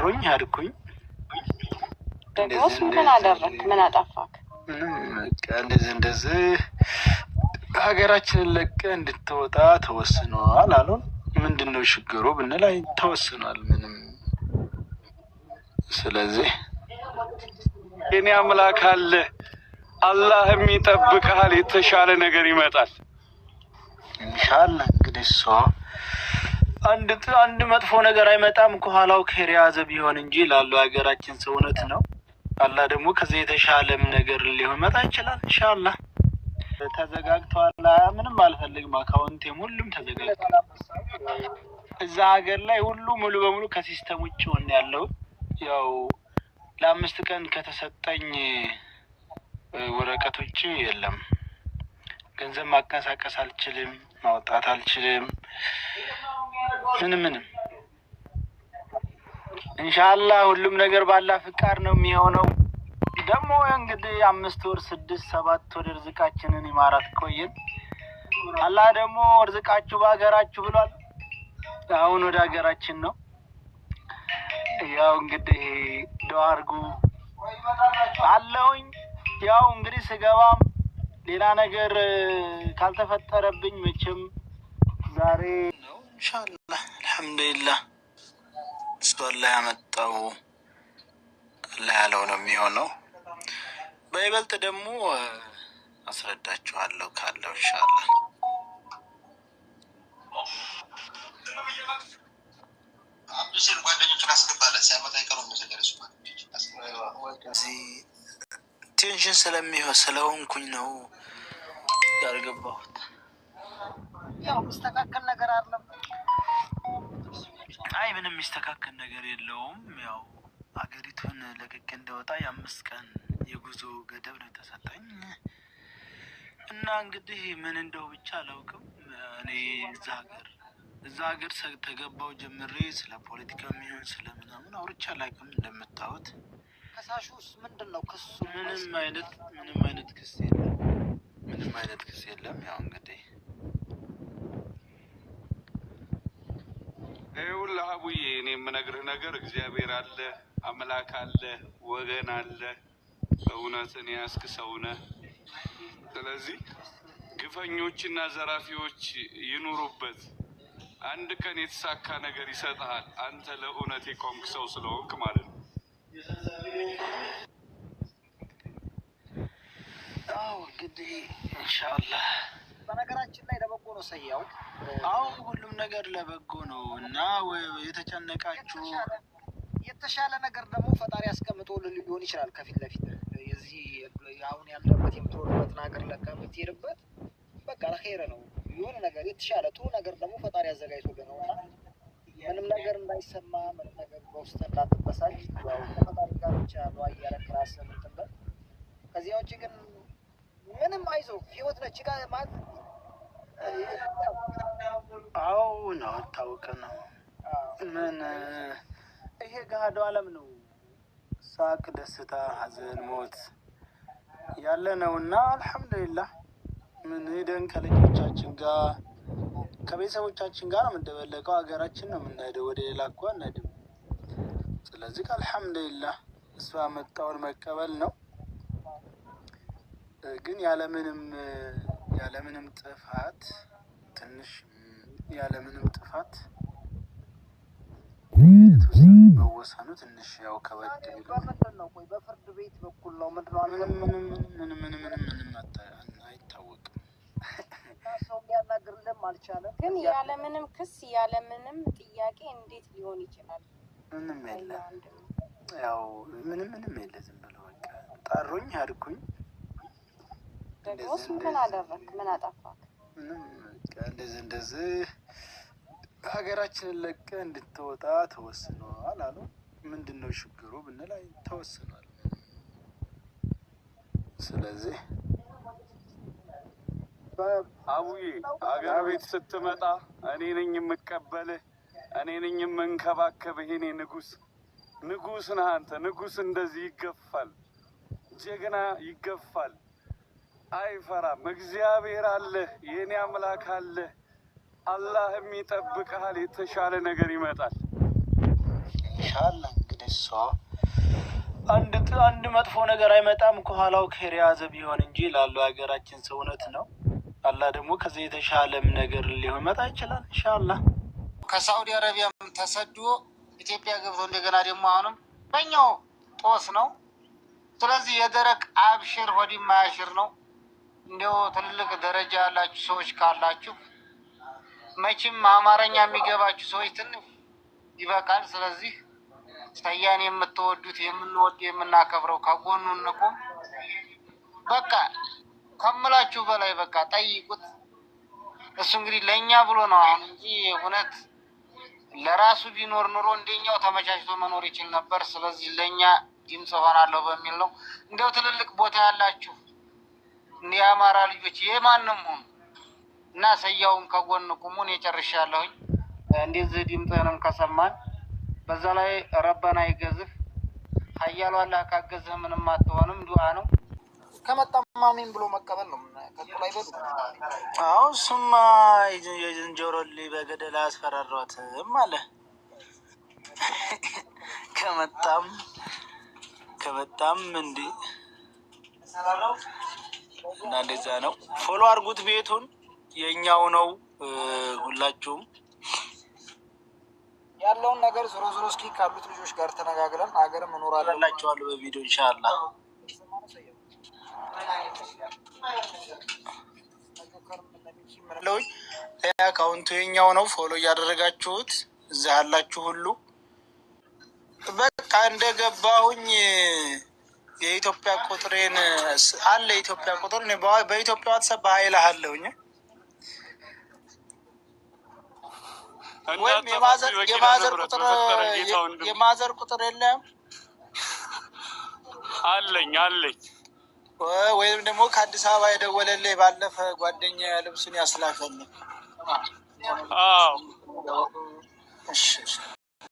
ጠሩኝ አድኩኝ። ደግሞስ ምን አደረክ? ምን አጠፋክ? እንደዚህ ሀገራችንን ለቀህ እንድትወጣ ተወስኗል አሉን። ምንድነው ችግሩ ብንል አይ ተወስኗል ምንም። ስለዚህ የኔ አምላክ አለ፣ አላህም ይጠብቃል፣ የተሻለ ነገር ይመጣል ኢንሻአላህ። እንግዲህ እሷ አንድ መጥፎ ነገር አይመጣም ከኋላው ኸይር ያዘ ቢሆን እንጂ ላለው ሀገራችን ሰው እውነት ነው። አላህ ደግሞ ከዚህ የተሻለም ነገር ሊመጣ ይችላል ኢንሻአላህ። ተዘጋግቷል። ምንም አልፈልግም። አካውንቴም ሁሉም ተዘጋግቷል። እዛ ሀገር ላይ ሁሉ ሙሉ በሙሉ ከሲስተም ውጭ ሆነ ያለው። ያው ለ5 ቀን ከተሰጠኝ ወረቀት ውጭ የለም። ገንዘብ ማንቀሳቀስ አልችልም፣ ማውጣት አልችልም። ምንም ኢንሻአላህ ሁሉም ነገር ባላ ፍቃድ ነው የሚሆነው። ደግሞ እንግዲህ 5 ወር 6 7 ወር ርዝቃችንን ይማራት ቆየን። አላህ ደግሞ ርዝቃችሁ በሀገራችሁ ብሏል። አሁን ወደ ሀገራችን ነው። ያው እንግዲህ ዱአ አድርጉ አለሁኝ። ያው እንግዲህ ስገባም ሌላ ነገር ካልተፈጠረብኝ መቼም ዛሬ ነው ኢንሻአላህ። አልহামዱሊላህ እሱ አላህ ያመጣው አላህ ያለው ነው የሚሆነው። በይበልጥ ደግሞ አስረዳችኋለሁ ካለው ኢንሻአላህ። አብዱል ጓደኞቹን አስገባለ ሲያመጣ ይቀርም መሰለሽ ቴንሽን ስለሆንኩኝ ነው ያልገባሁት። ያው ሚስተካከል ነገር አይደለም። አይ ምንም ሚስተካከል ነገር የለውም። ያው አገሪቱን ለቅቄ እንደወጣ የ5 ቀን የጉዞ ገደብ ነው ተሰጠኝ እና እንግዲህ ምን እንደው ብቻ አላውቅም። እኔ እዛ ሀገር ተገባው ጀምሬ ስለ ፖለቲካ የሚሆን ስለምናምን አውርቻ አላውቅም። እንደምታዩት ከሳሹስ ምንድነው ክሱ? ምንም አይነት ክስ የለም። ምንም አይነት ክስ የለም። ያው እንግዲህ ይኸውልህ አቡዬ፣ እኔ የምነግርህ ነገር እግዚአብሔር አለ፣ አምላክ አለ፣ ወገን አለ። እውነትን ያስክ ሰው ነህ። ስለዚህ ግፈኞችና ዘራፊዎች ይኑሩበት፣ አንድ ቀን የተሳካ ነገር ይሰጥሃል። አንተ ለእውነት የቆምክ ሰው ስለሆንክ ማለት ነው። አዎ እንግዲህ ኢንሻአላህ በነገራችን ላይ ለበጎ ነው ሰያው። አዎ ሁሉም ነገር ለበጎ ነው እና የተጨነቃችሁ የተሻለ ነገር ደግሞ ፈጣሪ ያስቀምጦልህ ሊሆን ይችላል። ከፊት ለፊት የዚህ አሁን ያለበት የምትኖርበትን ሀገር ለቀህ የምትሄድበት በቃ ለኸይር ነው። የሆነ ነገር የተሻለ ጥሩ ነገር ደግሞ ፈጣሪ ያዘጋጅቶልህ ነው እና ምንም ነገር እንዳይሰማ፣ ምንም ነገር በውስጥ እንዳትበሳጭ፣ ያው ከፈጣሪ ጋር ብቻ ዱአ እያደረግህ ራስህን እንትን በል። ከዚያ ውጭ ግን ምንም አይዞህ፣ ህይወት ነች ጋር ማለት አዎ ነው ታውቀ ነው። ምን ይሄ ገሃዱ ዓለም ነው። ሳቅ፣ ደስታ፣ ሀዘን፣ ሞት ያለ ነውና አልহামዱሊላህ ምን ሄደን ከልጆቻችን ጋር ከቤተሰቦቻችን ጋር ነው የምንደበለቀው። ሀገራችን ነው የምንሄደው፣ ወደ ሌላ እኮ አንሄድም። ስለዚህ አልহামዱሊላህ እሱ ያመጣውን መቀበል ነው። ግን ያለምንም ጥፋት መወሰኑ ትንሽ ያው ከበድ ነው። ቆይ በፍርድ ቤት በኩል ነው ምንድነው? ምንም አይታወቅም። ሰው ሊያናግርልም አልቻለም። ግን ያለምንም ክስ ያለምንም ጥያቄ እንዴት ሊሆን ይችላል? ምንም የለም። ያው ምንም የለ። ዝም ብሎ በቃ ጠሩኝ አድኩኝ። ደግሞስ ምን አደረክ? ምን አጠፋክ? ምንም እንደዚህ ሀገራችንን ለቀህ እንድትወጣ ተወስኗል አሉ። ምንድነው ችግሩ ብንል አይ ተወስኗል። ስለዚህ አቡዬ አገር ቤት ስትመጣ እኔ ነኝ የምቀበልህ፣ እኔ ነኝ የምንከባከብህ። እኔ ንጉስ ነህ አንተ። ንጉስ እንደዚህ ይገፋል፣ ጀግና ይገፋል፣ አይፈራም። እግዚአብሔር አለ፣ የኔ አምላክ አለ። አላህም ይጠብቃል፣ የተሻለ ነገር ይመጣል ኢንሻአላህ። እንግዲህ እሷ አንድ መጥፎ ነገር አይመጣም ከኋላው ኸይር የያዘ ቢሆን እንጂ ላለው ሀገራችን ሰው እውነት ነው። አላህ ደግሞ ከዚህ የተሻለም ነገር ሊመጣ ይችላል ኢንሻአላህ። ከሳዑዲ አረቢያም ተሰዶ ኢትዮጵያ ገብቶ እንደገና ደግሞ አሁንም በእኛው ጦስ ነው። ስለዚህ የደረቅ አብሽር ሆዲ ማያሽር ነው። እንዲያው ትልልቅ ደረጃ ያላችሁ ሰዎች ካላችሁ መቼም አማርኛ የሚገባችሁ ሰዎች ትንሽ ይበቃል። ስለዚህ ሰያን የምትወዱት የምንወድ የምናከብረው ከጎኑ እንቁም። በቃ ከምላችሁ በላይ በቃ ጠይቁት። እሱ እንግዲህ ለእኛ ብሎ ነው አሁን እንጂ እውነት ለራሱ ቢኖር ኑሮ እንደኛው ተመቻችቶ መኖር ይችል ነበር። ስለዚህ ለእኛ ድምፅ ሆናለሁ በሚል ነው። እንዲያው ትልልቅ ቦታ ያላችሁ እንዲህ የአማራ ልጆች የማንም ሁኑ እና ሰያውን ከጎን ቁሙን። የጨርሻለሁኝ። እንደዚህ ድምፅህንም ከሰማን በዛ ላይ ረበና ይገዝፍ ሀያሉ አላህ ካገዝህ ምንም አትሆንም። ዱዓ ነው። ከመጣማ አሜን ብሎ መቀበል ነው። ከጥሎ አይበሉ። አዎ እሱማ የዝንጀሮ ልጅ በገደል አያስፈራሯትም አለ። ከመጣም እንዴ እና እንደዛ ነው። ፎሎ አድርጉት። ቤቱን የኛው ነው። ሁላችሁም ያለውን ነገር ዞሮ እስኪ ካሉት ልጆች ጋር ተነጋግረን ሀገር መኖራለን ላችኋለሁ በቪዲዮ ኢንሻአላህ። አካውንቱ የኛው ነው። ፎሎ እያደረጋችሁት እዛ ያላችሁ ሁሉ በቃ እንደገባሁኝ የኢትዮጵያ ቁጥሬን አለ። የኢትዮጵያ ቁጥር በኢትዮጵያ ዋትሳፕ ሀይል አለሁኝ ወይም የማዘር ቁጥር የለም አለኝ ወይም ደግሞ ከአዲስ አበባ የደወለልኝ ባለፈ ጓደኛ ልብሱን ያስላከልኝ።